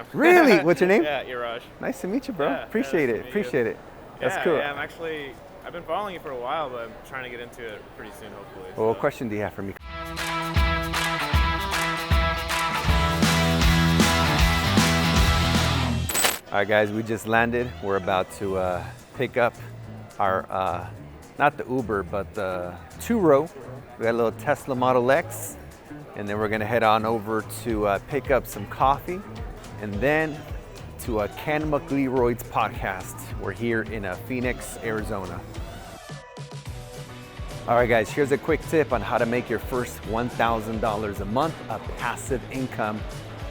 Instagram. Really? What's your name? Yeah, Iraj. Nice to meet you, bro. Yeah, Appreciate nice it. to meet you. Appreciate it. That's Yeah, cool. yeah, I've been following you for a while, but I'm trying to get into it pretty soon, hopefully. Well, what so. question do you have for me? All right, guys, we just landed. We're about to pick up our, not the Uber, but the two-row. We got a little Tesla Model X, and then we're gonna head on over to pick up some coffee, and then to Ken McLeroy's podcast. We're here in Phoenix, Arizona. All right, guys, here's a quick tip on how to make your first $1,000 a month of passive income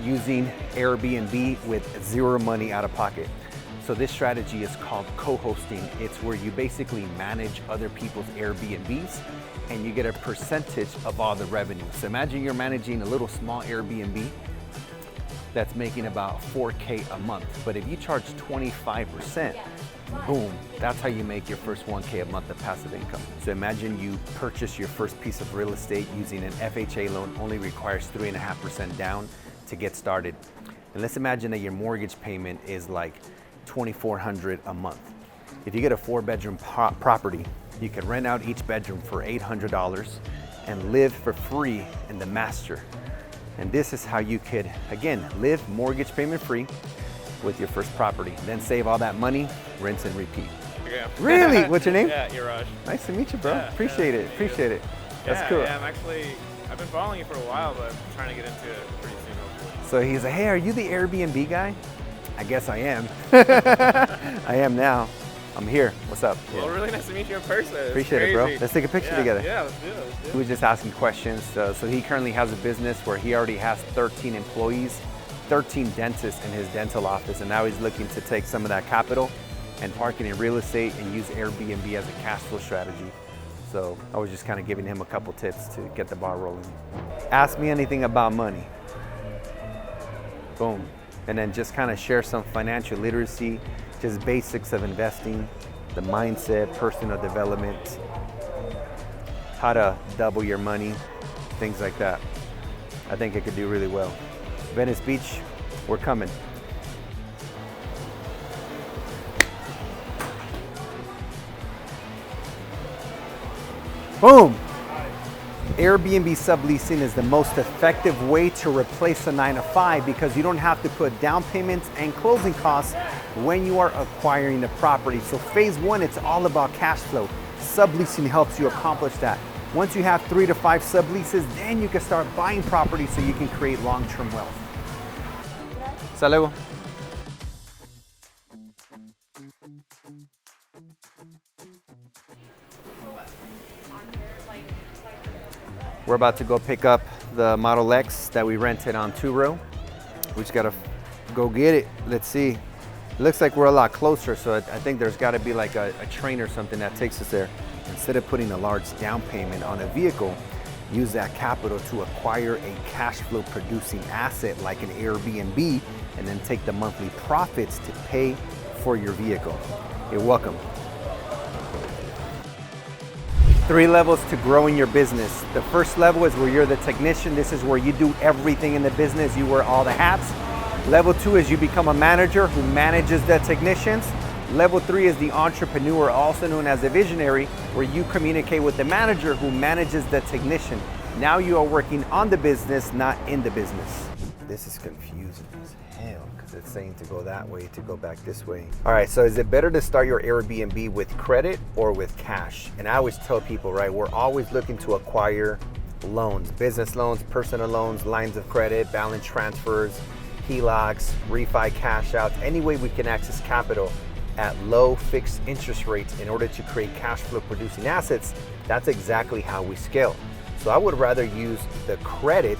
using Airbnb with zero money out of pocket. So this strategy is called co-hosting. It's where you basically manage other people's Airbnbs and you get a percentage of all the revenue. So imagine you're managing a little small Airbnb that's making about 4K a month. But if you charge 25%, boom, that's how you make your first 1K a month of passive income. So imagine you purchase your first piece of real estate using an FHA loan, only requires 3.5% down to get started. And let's imagine that your mortgage payment is like $2,400 a month. If you get a 4-bedroom property, you can rent out each bedroom for $800 and live for free in the master. And this is how you could, again, live mortgage payment free with your first property. Then save all that money, rinse and repeat. Yeah. Really? What's your name? Yeah, Iraj. Nice to meet you, bro. Yeah, Appreciate nice it. to meet you. Appreciate it. That's Yeah, cool. yeah, I've been following you for a while, but I'm trying to get into it pretty soon, hopefully. So he's like, hey, are you the Airbnb guy? I guess I am. I am now. I'm here. What's up? Well, really nice to meet you in person. It's Appreciate it, bro. crazy. Let's take a picture Yeah, together. Yeah, let's do it. Let's do He was just asking questions. So he currently has a business where he already has 13 employees, 13 dentists in his dental office, and now he's looking to take some of that capital and park it in real estate and use Airbnb as a cash flow strategy. So I was just kind of giving him a couple tips to get the ball rolling. Ask me anything about money. Boom. And then just kind of share some financial literacy, just basics of investing, the mindset, personal development, how to double your money, things like that. I think it could do really well. Venice Beach, we're coming. Boom! Airbnb subleasing is the most effective way to replace a 9-to-5 because you don't have to put down payments and closing costs when you are acquiring the property. So phase one, it's all about cash flow. Subleasing helps you accomplish that. Once you have 3 to 5 subleases, then you can start buying property so you can create long-term wealth. Hasta luego. We're about to go pick up the Model X that we rented on two-row. We just gotta go get it. Let's see. It looks like we're a lot closer, so I think there's gotta be like a train or something that takes us there. Instead of putting a large down payment on a vehicle, use that capital to acquire a cash flow producing asset like an Airbnb and then take the monthly profits to pay for your vehicle. You're welcome. 3 levels to growing your business. The first level is where you're the technician. This is where you do everything in the business. You wear all the hats. Level 2 is you become a manager who manages the technicians. Level 3 is the entrepreneur, also known as a visionary, where you communicate with the manager who manages the technician. Now you are working on the business, not in the business. This is confusing as hell because it's saying to go that way, to go back this way. All right, so is it better to start your Airbnb with credit or with cash? And I always tell people, right, we're always looking to acquire loans, business loans, personal loans, lines of credit, balance transfers, HELOCs, refi cash outs, any way we can access capital at low fixed interest rates in order to create cash flow producing assets. That's exactly how we scale. So I would rather use the credit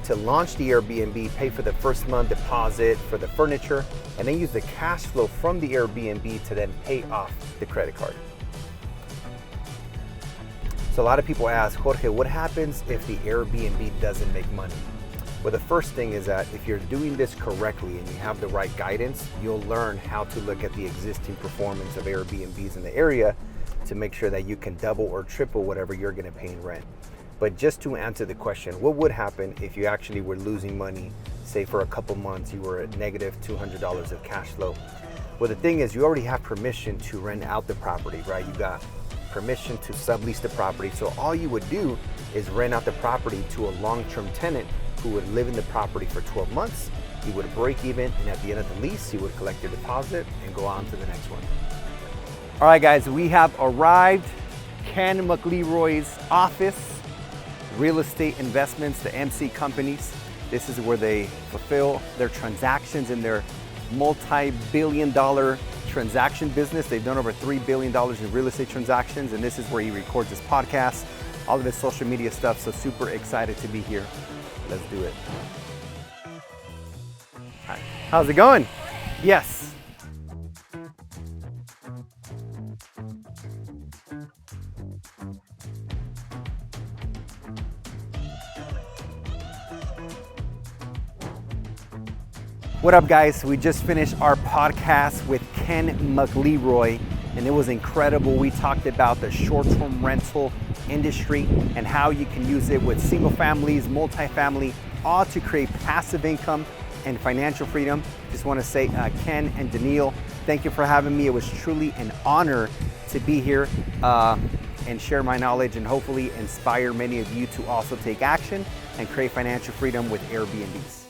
to launch the Airbnb, pay for the first month deposit for the furniture, and then use the cash flow from the Airbnb to then pay off the credit card. So a lot of people ask, Jorge, what happens if the Airbnb doesn't make money? Well, the first thing is that if you're doing this correctly and you have the right guidance, you'll learn how to look at the existing performance of Airbnbs in the area to make sure that you can double or triple whatever you're gonna pay in rent. But just to answer the question, what would happen if you actually were losing money, say for a couple months, you were at negative $200 of cash flow? Well, the thing is, you already have permission to rent out the property, right? You got permission to sublease the property. So all you would do is rent out the property to a long-term tenant who would live in the property for 12 months. You would break even, and at the end of the lease, you would collect your deposit and go on to the next one. All right, guys, we have arrived. Ken McLeroy's office, Real Estate Investments, the MC companies. This is where they fulfill their transactions in their multi-billion-dollar transaction business. They've done over $3 billion in real estate transactions, and this is where he records his podcast, all of his social media stuff. So super excited to be here. Let's do it. Hi. How's it going? Yes. What up, guys? We just finished our podcast with Ken McLeroy, and it was incredible. We talked about the short-term rental industry and how you can use it with single families, multifamily, all to create passive income and financial freedom. Just want to say, Ken and Daniil, thank you for having me. It was truly an honor to be here and share my knowledge and hopefully inspire many of you to also take action and create financial freedom with Airbnbs.